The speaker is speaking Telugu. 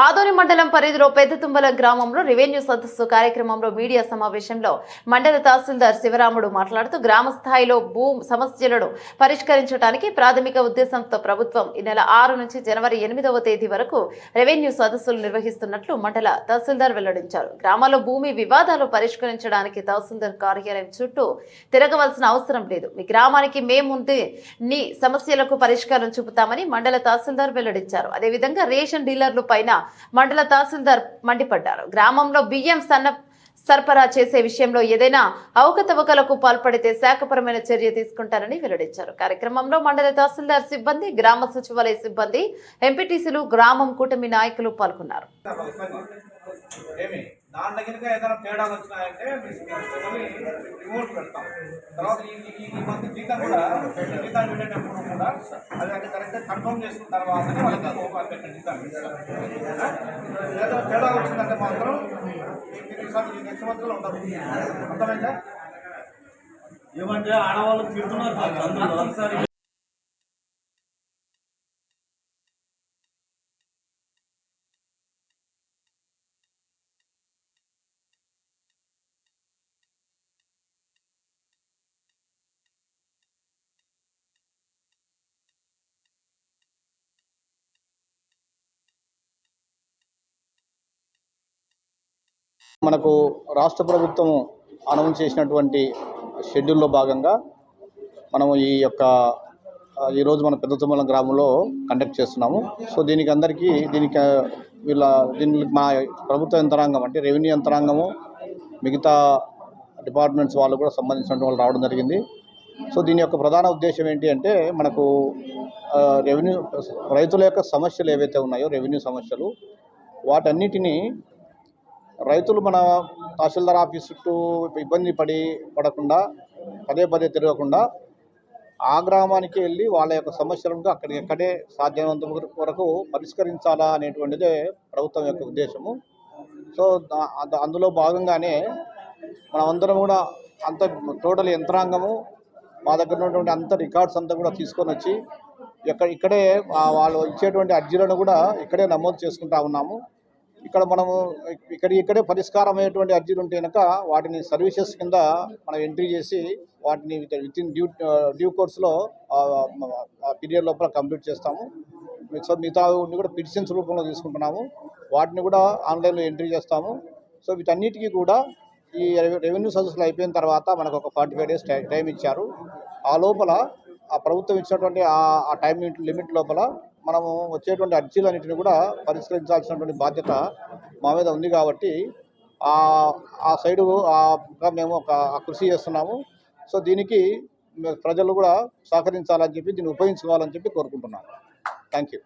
ఆదోని మండలం పరిధిలో పెద్దతుంబల గ్రామంలో రెవెన్యూ సదస్సు కార్యక్రమంలో మీడియా సమావేశంలో మండల తహసీల్దార్ శివరాముడు మాట్లాడుతూ గ్రామ స్థాయిలో భూ సమస్యలను పరిష్కరించడానికి ప్రాథమిక ఉద్దేశంతో ప్రభుత్వం ఈ నెల 6 నుంచి జనవరి 8వ తేదీ వరకు రెవెన్యూ సదస్సులు నిర్వహిస్తున్నట్లు మండల తహసీల్దార్ వెల్లడించారు. గ్రామాల్లో భూమి వివాదాలు పరిష్కరించడానికి తహసీల్దార్ కార్యాలయం చుట్టూ తిరగవలసిన అవసరం లేదు. మీ గ్రామానికి మేముంది నీ సమస్యలకు పరిష్కారం చూపుతామని మండల తహసీల్దార్ వెల్లడించారు. అదేవిధంగా రేషన్ డీలర్లు పైన మండల తహసీల్దార్ మండిపడ్డారు. గ్రామంలో బియ్యం సరఫరా చేసే విషయంలో ఏదైనా అవకతవకలకు పాల్పడితే శాఖపరమైన చర్య తీసుకుంటారని వెల్లడించారు. కార్యక్రమంలో మండల తహసీల్దార్ సిబ్బంది, గ్రామ సచివాలయ సిబ్బంది, ఎంపీటీసీలు, గ్రామం కూటమి నాయకులు పాల్గొన్నారు. దాంట్లో కనుక ఏదైనా తేడాలు వచ్చినాయంటే రిమోట్ పెడతాం. తర్వాత ఈ మంత్ జీతం కూడా జీతాలు పెట్టేటప్పుడు కూడా అది అంటే కరెక్ట్గా కన్ఫర్మ్ చేసుకున్న తర్వాతనే వాళ్ళకి పెట్టే జీతాలు ఏదైనా తేడా వచ్చిందంటే మాత్రం ఈ నెక్స్ట్ మంత్లో ఉండదు. అర్థమైందా? ఏమంటే ఆడవాళ్ళు తిడుతున్నారు. మనకు రాష్ట్ర ప్రభుత్వం అనౌన్స్ చేసినటువంటి షెడ్యూల్లో భాగంగా మనము ఈరోజు మన పెద్దతుమ్మల గ్రామంలో కండక్ట్ చేస్తున్నాము. సో దీనికి మా ప్రభుత్వ యంత్రాంగం అంటే రెవెన్యూ యంత్రాంగము, మిగతా డిపార్ట్మెంట్స్ వాళ్ళు కూడా సంబంధించిన వాళ్ళు రావడం జరిగింది. సో దీని యొక్క ప్రధాన ఉద్దేశం ఏంటి అంటే మనకు రైతుల యొక్క సమస్యలు ఏవైతే ఉన్నాయో రెవెన్యూ సమస్యలు, వాటన్నిటినీ రైతులు మన తహసీల్దార్ ఆఫీస్ చుట్టూ ఇబ్బంది పడకుండా పదే తిరగకుండా ఆ గ్రామానికి వెళ్ళి వాళ్ళ యొక్క సమస్యలను అక్కడికక్కడే సాధ్యమైనంత వరకు పరిష్కరించాలా అనేటువంటిదే ప్రభుత్వం యొక్క ఉద్దేశము. సో అందులో భాగంగానే మనమందరం కూడా అంత టోటల్ యంత్రాంగము మా దగ్గర ఉన్నటువంటి అంత రికార్డ్స్ అంతా కూడా తీసుకొని వచ్చి ఇక్కడే వాళ్ళు ఇచ్చేటువంటి అర్జీలను కూడా ఇక్కడే నమోదు చేసుకుంటా ఉన్నాము. ఇక్కడ మనము ఇక్కడే పరిష్కారం అయ్యేటువంటి అర్జీలు ఉంటే కనుక వాటిని సర్వీసెస్ కింద మనం ఎంట్రీ చేసి వాటిని విత్ ఇన్ డ్యూ కోర్స్లో పీరియడ్ లోపల కంప్లీట్ చేస్తాము. సో మిగతా కూడా పిటిషన్స్ రూపంలో తీసుకుంటున్నాము. వాటిని కూడా ఆన్లైన్లో ఎంట్రీ చేస్తాము. సో వీటన్నిటికీ కూడా ఈ రెవెన్యూ సదస్సులు అయిపోయిన తర్వాత మనకు ఒక 45 days టైం ఇచ్చారు. ఆ లోపల ఆ ప్రభుత్వం ఇచ్చినటువంటి ఆ టైం లిమిట్ లోపల మనము వచ్చేటువంటి అర్జీలన్నింటినీ కూడా పరిష్కరించాల్సినటువంటి బాధ్యత మా మీద ఉంది. కాబట్టి ఆ సైడు మేము కృషి చేస్తున్నాము. సో దీనికి ప్రజలు కూడా సహకరించాలని చెప్పి దీన్ని ఉపయోగించుకోవాలని చెప్పి కోరుకుంటున్నాను. Thank you.